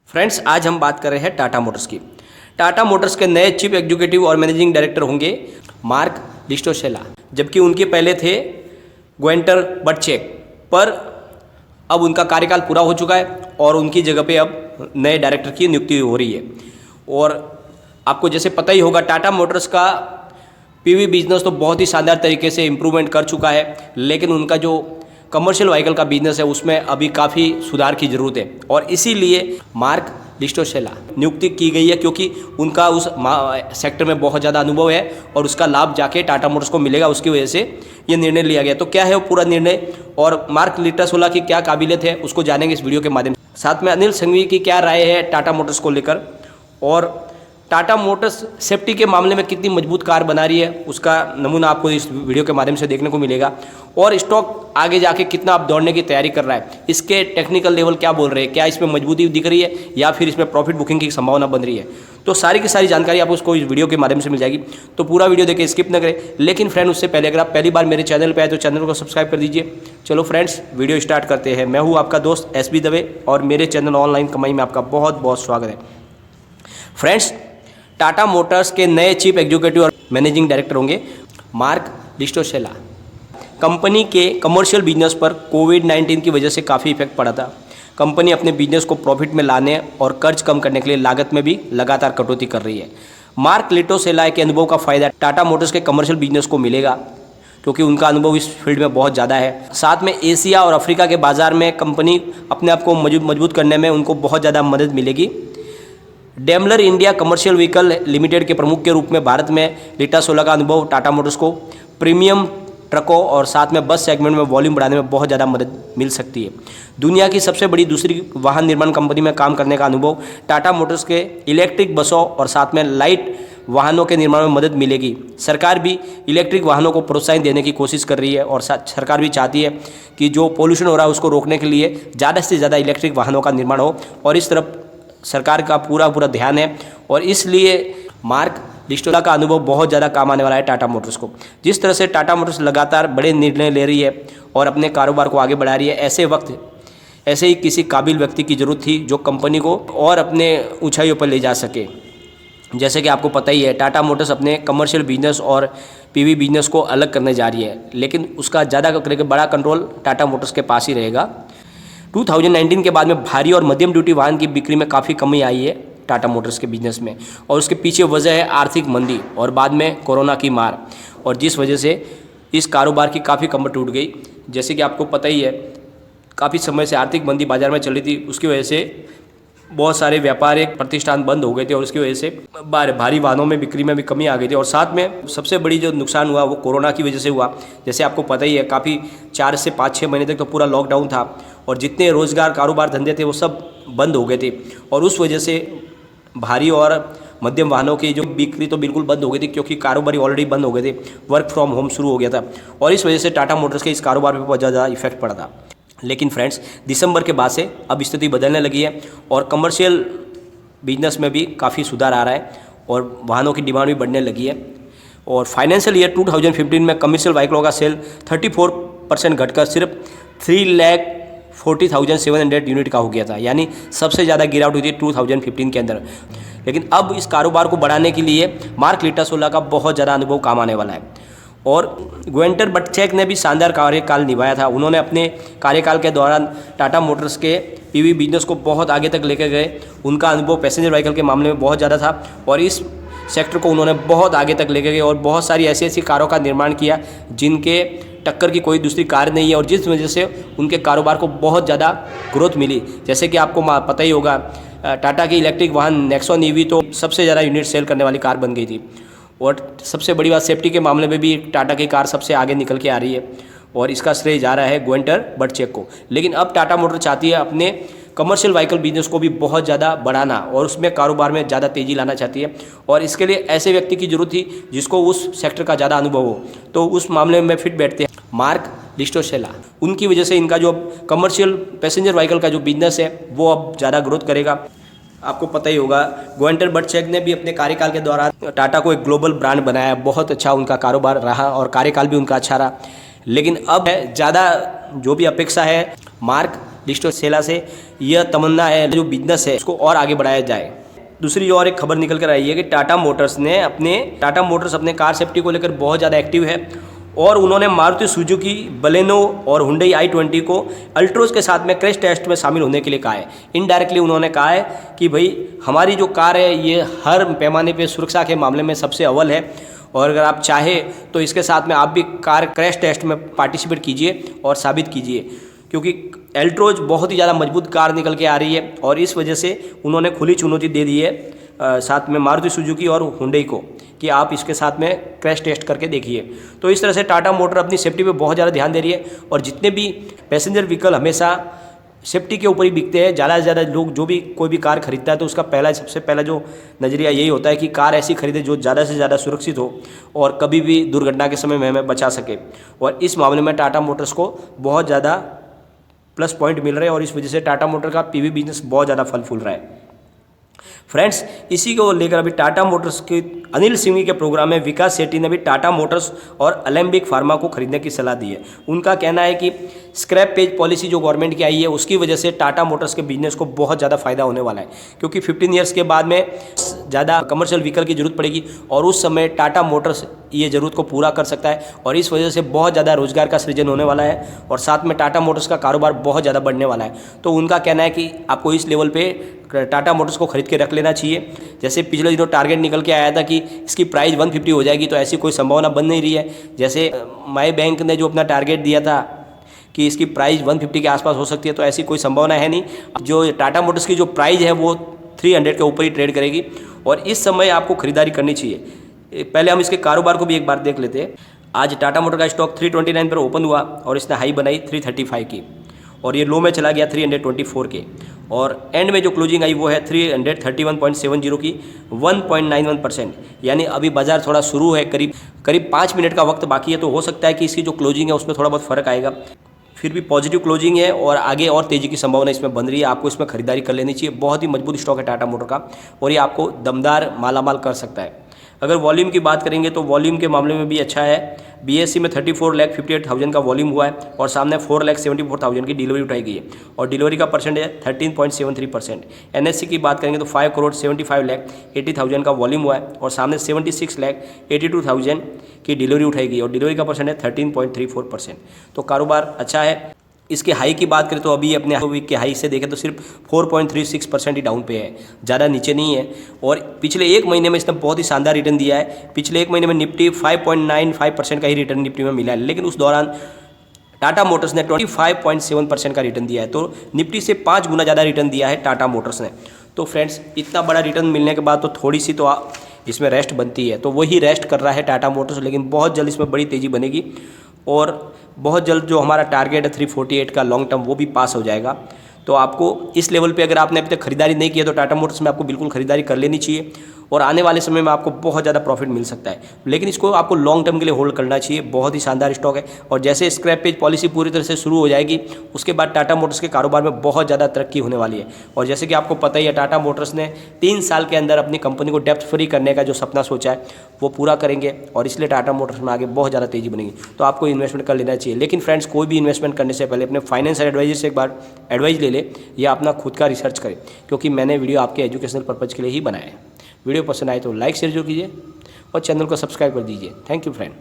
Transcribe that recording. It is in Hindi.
फ्रेंड्स, आज हम बात कर रहे हैं टाटा मोटर्स की। टाटा मोटर्स के नए चीफ एग्जीक्यूटिव और मैनेजिंग डायरेक्टर होंगे मार्क लिस्टोसेला, जबकि उनके पहले थे ग्वेंटर बटचेक। पर अब उनका कार्यकाल पूरा हो चुका है और उनकी जगह पे अब नए डायरेक्टर की नियुक्ति हो रही है। और आपको जैसे पता ही होगा, टाटा मोटर्स का पीवी बिजनेस तो बहुत ही शानदार तरीके से इम्प्रूवमेंट कर चुका है, लेकिन उनका जो कमर्शियल व्हीकल का बिजनेस है उसमें अभी काफ़ी सुधार की ज़रूरत है। और इसीलिए मार्क लिस्टोसेला नियुक्ति की गई है, क्योंकि उनका उस सेक्टर में बहुत ज़्यादा अनुभव है और उसका लाभ जाके टाटा मोटर्स को मिलेगा। उसकी वजह से ये निर्णय लिया गया। तो क्या है वो पूरा निर्णय और मार्क लिस्टोसेला की क्या काबिलियत है, उसको जानेंगे इस वीडियो के माध्यम से। साथ में अनिल संघवी की क्या राय है टाटा मोटर्स को लेकर, और टाटा मोटर्स सेफ्टी के मामले में कितनी मजबूत कार बना रही है, उसका नमूना आपको इस वीडियो के माध्यम से देखने को मिलेगा। और स्टॉक आगे जाके कितना आप दौड़ने की तैयारी कर रहा है, इसके टेक्निकल लेवल क्या बोल रहे हैं, क्या इसमें मजबूती दिख रही है या फिर इसमें प्रॉफिट बुकिंग की संभावना बन रही है। तो सारी की सारी जानकारी आपको उसको इस वीडियो के माध्यम से मिल जाएगी। तो पूरा वीडियो देखें, स्किप न करें। लेकिन फ्रेंड, उससे पहले अगर आप पहली बार मेरे चैनल पर आए तो चैनल को सब्सक्राइब कर दीजिए। चलो फ्रेंड्स, वीडियो स्टार्ट करते हैं। मैं हूँ आपका दोस्त SB दवे और मेरे चैनल ऑनलाइन कमाई में आपका बहुत बहुत स्वागत है। फ्रेंड्स, टाटा मोटर्स के नए चीफ एग्जीक्यूटिव और मैनेजिंग डायरेक्टर होंगे मार्क लिस्टोसेला। कंपनी के कमर्शियल बिजनेस पर कोविड-19 की वजह से काफ़ी इफेक्ट पड़ा था। कंपनी अपने बिजनेस को प्रॉफिट में लाने और कर्ज कम करने के लिए लागत में भी लगातार कटौती कर रही है। मार्क लिस्टोसेला के अनुभव का फ़ायदा टाटा मोटर्स के कमर्शियल बिजनेस को मिलेगा, क्योंकि उनका अनुभव इस फील्ड में बहुत ज़्यादा है। साथ में एशिया और अफ्रीका के बाज़ार में कंपनी अपने आप को मजबूत करने में उनको बहुत ज़्यादा मदद मिलेगी। Daimler India commercial vehicle limited के प्रमुख के रूप में भारत में लिस्टोसेला का अनुभव टाटा मोटर्स को प्रीमियम ट्रकों और साथ में बस सेगमेंट में वॉल्यूम बढ़ाने में बहुत ज़्यादा मदद मिल सकती है। दुनिया की सबसे बड़ी दूसरी वाहन निर्माण कंपनी में काम करने का अनुभव टाटा मोटर्स के इलेक्ट्रिक बसों और साथ में लाइट वाहनों के निर्माण में मदद मिलेगी। सरकार भी इलेक्ट्रिक वाहनों को प्रोत्साहन देने की कोशिश कर रही है और सरकार भी चाहती है कि जो पोल्यूशन हो रहा है उसको रोकने के लिए ज़्यादा से ज़्यादा इलेक्ट्रिक वाहनों का निर्माण हो, और इस तरफ सरकार का पूरा ध्यान है। और इसलिए मार्क लिस्टोसेला का अनुभव बहुत ज़्यादा काम आने वाला है टाटा मोटर्स को। जिस तरह से टाटा मोटर्स लगातार बड़े निर्णय ले रही है और अपने कारोबार को आगे बढ़ा रही है, ऐसे ही किसी काबिल व्यक्ति की ज़रूरत थी जो कंपनी को और अपने ऊंचाइयों पर ले जा सके। जैसे कि आपको पता ही है, टाटा मोटर्स अपने कमर्शियल बिजनेस और पीवी बिजनेस को अलग करने जा रही है, लेकिन उसका ज़्यादा करके बड़ा कंट्रोल टाटा मोटर्स के पास ही रहेगा। 2019 के बाद में भारी और मध्यम ड्यूटी वाहन की बिक्री में काफ़ी कमी आई है टाटा मोटर्स के बिजनेस में, और उसके पीछे वजह है आर्थिक मंदी और बाद में कोरोना की मार, और जिस वजह से इस कारोबार की काफ़ी कमर टूट गई। जैसे कि आपको पता ही है, काफ़ी समय से आर्थिक मंदी बाजार में चली थी, उसकी वजह से बहुत सारे व्यापारिक प्रतिष्ठान बंद हो गए थे और उसकी वजह से भारी वाहनों में बिक्री में भी कमी आ गई थी। और साथ में सबसे बड़ी जो नुकसान हुआ वो कोरोना की वजह से हुआ। जैसे आपको पता ही है, काफ़ी 4 से 5-6 महीने तक तो पूरा लॉकडाउन था और जितने रोज़गार कारोबार धंधे थे वो सब बंद हो गए थे, और उस वजह से भारी और मध्यम वाहनों की जो बिक्री तो बिल्कुल बंद हो गई थी, क्योंकि कारोबारी ऑलरेडी बंद हो गए थे, वर्क फ्रॉम होम शुरू हो गया था, और इस वजह से टाटा मोटर्स के इस कारोबार पर बहुत ज़्यादा इफेक्ट पड़ा था। लेकिन फ्रेंड्स, दिसंबर के बाद से अब स्थिति बदलने लगी है और कमर्शियल बिजनेस में भी काफ़ी सुधार आ रहा है और वाहनों की डिमांड भी बढ़ने लगी है। और फाइनेंशियल ईयर 2015 में कमर्शियल व्हीकलों का सेल 34% घटकर सिर्फ 3,40,700 यूनिट का हो गया था, यानी सबसे ज़्यादा गिरावट हुई थी 2015 के अंदर। लेकिन अब इस कारोबार को बढ़ाने के लिए मार्क लिस्टोसेला का बहुत ज़्यादा अनुभव काम आने वाला है। और ग्वेंटर बटचेक ने भी शानदार कार्यकाल निभाया था। उन्होंने अपने कार्यकाल के दौरान टाटा मोटर्स के पीवी बिजनेस को बहुत आगे तक लेकर गए। उनका अनुभव पैसेंजर व्हीकल के मामले में बहुत ज़्यादा था और इस सेक्टर को उन्होंने बहुत आगे तक लेकर गए और बहुत सारी ऐसी कारों का निर्माण किया जिनके टक्कर की कोई दूसरी कार नहीं है, और जिस वजह से उनके कारोबार को बहुत ज़्यादा ग्रोथ मिली। जैसे कि आपको पता ही होगा, टाटा की इलेक्ट्रिक वाहन नेक्सॉन EV तो सबसे ज़्यादा यूनिट सेल करने वाली कार बन गई थी। और सबसे बड़ी बात, सेफ्टी के मामले में भी टाटा की कार सबसे आगे निकल के आ रही है, और इसका श्रेय जा रहा है ग्वेंटर बटचेक को। लेकिन अब टाटा मोटर चाहती है अपने कमर्शियल व्हीकल बिजनेस को भी बहुत ज़्यादा बढ़ाना और उसमें कारोबार में ज़्यादा तेज़ी लाना चाहती है, और इसके लिए ऐसे व्यक्ति की जरूरत थी जिसको उस सेक्टर का ज़्यादा अनुभव हो। तो उस मामले में फिट बैठते हैं मार्क लिस्टोसेला। उनकी वजह से इनका जो कमर्शियल पैसेंजर व्हीकल का जो बिजनेस है वो अब ज़्यादा ग्रोथ करेगा। आपको पता ही होगा, ग्वेंटर बटचेक ने भी अपने कार्यकाल के दौरान टाटा को एक ग्लोबल ब्रांड बनाया। बहुत अच्छा उनका कारोबार रहा और कार्यकाल भी उनका अच्छा रहा। लेकिन अब ज़्यादा जो भी अपेक्षा है मार्क लिस्टोसेला से यह तमन्ना है जो बिजनेस है उसको और आगे बढ़ाया जाए। दूसरी और एक खबर निकल कर आई है कि टाटा मोटर्स अपने कार सेफ्टी को लेकर बहुत ज़्यादा एक्टिव है और उन्होंने मारुति सुजुकी बलेनो और हुंडई i20 को अल्ट्रोज के साथ में क्रैश टेस्ट में शामिल होने के लिए कहा है। इनडायरेक्टली उन्होंने कहा है कि भाई हमारी जो कार है ये हर पैमाने पे सुरक्षा के मामले में सबसे अव्वल है और अगर आप चाहें तो इसके साथ में आप भी कार क्रैश टेस्ट में पार्टिसिपेट कीजिए और साबित कीजिए, क्योंकि एल्ट्रोज बहुत ही ज़्यादा मजबूत कार निकल के आ रही है और इस वजह से उन्होंने खुली चुनौती दे दी है साथ में मारुति सुजुकी और हुंडई को कि आप इसके साथ में क्रैश टेस्ट करके देखिए। तो इस तरह से टाटा मोटर अपनी सेफ्टी पे बहुत ज़्यादा ध्यान दे रही है और जितने भी पैसेंजर व्हीकल हमेशा सेफ्टी के ऊपर ही बिकते हैं। ज़्यादा से ज़्यादा लोग जो भी कोई भी कार खरीदता है तो उसका सबसे पहला जो नज़रिया यही होता है कि कार ऐसी खरीदे जो ज़्यादा से ज़्यादा सुरक्षित हो और कभी भी दुर्घटना के समय में हमें बचा सके। और इस मामले में टाटा मोटर्स को बहुत ज़्यादा प्लस पॉइंट मिल रहे हैं और इस वजह से टाटा मोटर का पीवी बिजनेस बहुत ज़्यादा फल फूल रहा है। फ्रेंड्स, इसी को लेकर अभी टाटा मोटर्स के अनिल सिंघवी के प्रोग्राम में विकास सेठी ने भी टाटा मोटर्स और अलेम्बिक फार्मा को खरीदने की सलाह दी है। उनका कहना है कि स्क्रैप पेज पॉलिसी जो गवर्नमेंट की आई है उसकी वजह से टाटा मोटर्स के बिजनेस को बहुत ज़्यादा फायदा होने वाला है, क्योंकि 15 ईयर्स के बाद में ज़्यादा कमर्शियल व्हीकल की जरूरत पड़ेगी और उस समय टाटा मोटर्स ये ज़रूरत को पूरा कर सकता है और इस वजह से बहुत ज़्यादा रोजगार का सृजन होने वाला है और साथ में टाटा मोटर्स का कारोबार बहुत ज़्यादा बढ़ने वाला है। तो उनका कहना है कि आपको इस लेवल पे टाटा मोटर्स को खरीद के रख लेना चाहिए। जैसे पिछले दिनों टारगेट निकल के आया था कि इसकी प्राइस 150 हो जाएगी, तो ऐसी कोई संभावना बन नहीं रही है। जैसे माई बैंक ने जो अपना टारगेट दिया था कि इसकी प्राइस 150 के आसपास हो सकती है, तो ऐसी कोई संभावना है नहीं। जो टाटा मोटर्स की जो प्राइस है वो 300 के ऊपर ही ट्रेड करेगी और इस समय आपको खरीदारी करनी चाहिए। पहले हम इसके कारोबार को भी एक बार देख लेते हैं। आज टाटा मोटर का स्टॉक 329 पर ओपन हुआ और इसने हाई बनाई 335 की और ये लो में चला गया 324 के और एंड में जो क्लोजिंग आई वो है 331.70 की 1.91%। यानी अभी बाजार थोड़ा शुरू है, करीब 5 मिनट का वक्त बाकी है, तो हो सकता है कि इसकी जो क्लोजिंग है उसमें थोड़ा बहुत फर्क आएगा। फिर भी पॉजिटिव क्लोजिंग है और आगे और तेज़ी की संभावना इसमें बन रही है। आपको इसमें खरीदारी कर लेनी चाहिए। बहुत ही मजबूत स्टॉक है टाटा मोटर का और ये आपको दमदार मालामाल कर सकता है। अगर वॉल्यूम की बात करेंगे तो वॉल्यूम के मामले में भी अच्छा है। बीएससी में 34,58,000 का वॉल्यूम हुआ है और सामने 4,74,000 की डिलीवरी उठाई गई है और डिलीवरी का परसेंटेज है 13.73%। एनएससी की बात करेंगे तो 5,75,80,000 का वॉल्यूम हुआ है और सामने 76,82,000 की डिलीवरी उठाई गई और डिलीवरी का परसेंट है 13.34%। तो कारोबार अच्छा है। इसके हाई की बात करें तो अभी अपने वीक के हाई से देखें तो सिर्फ 4.36% ही डाउन पे है, ज़्यादा नीचे नहीं है। और पिछले एक महीने में इसने बहुत ही शानदार रिटर्न दिया है। पिछले एक महीने में निफ्टी 5.95% का ही रिटर्न निफ्टी में मिला है, लेकिन उस दौरान टाटा मोटर्स ने 25.7% का रिटर्न दिया है। तो निफ्टी से 5 गुना ज़्यादा रिटर्न दिया है टाटा मोटर्स ने। तो फ्रेंड्स, इतना बड़ा रिटर्न मिलने के बाद तो थोड़ी सी तो इसमें रेस्ट बनती है, तो वही रेस्ट कर रहा है टाटा मोटर्स, लेकिन बहुत जल्द इसमें बड़ी तेज़ी बनेगी और बहुत जल्द जो हमारा टारगेट है 348 का लॉन्ग टर्म वो भी पास हो जाएगा। तो आपको इस लेवल पे अगर आपने अभी तक खरीदारी नहीं की है तो टाटा मोटर्स में आपको बिल्कुल खरीदारी कर लेनी चाहिए और आने वाले समय में आपको बहुत ज़्यादा प्रॉफिट मिल सकता है, लेकिन इसको आपको लॉन्ग टर्म के लिए होल्ड करना चाहिए। बहुत ही शानदार स्टॉक है और जैसे स्क्रैप पेज पॉलिसी पूरी तरह से शुरू हो जाएगी उसके बाद टाटा मोटर्स के कारोबार में बहुत ज़्यादा तरक्की होने वाली है। और जैसे कि आपको पता ही है, टाटा मोटर्स ने 3 साल के अंदर अपनी कंपनी को डेप्थ फ्री करने का जो सपना सोचा है वो पूरा करेंगे और इसलिए टाटा मोटर्स में आगे बहुत ज़्यादा तेज़ी बनेगी। तो आपको इन्वेस्टमेंट कर लेना चाहिए। लेकिन फ्रेंड्स, कोई भी इन्वेस्टमेंट करने से पहले अपने फाइनेंशियल एडवाइजर से एक बार एडवाइस ले ले या अपना खुद का रिसर्च करें, क्योंकि मैंने वीडियो आपके एजुकेशनल पर्पज़ के लिए ही बनाया है। वीडियो पसंद आए तो लाइक शेयर जरूर कीजिए और चैनल को सब्सक्राइब कर दीजिए। Thank you friend.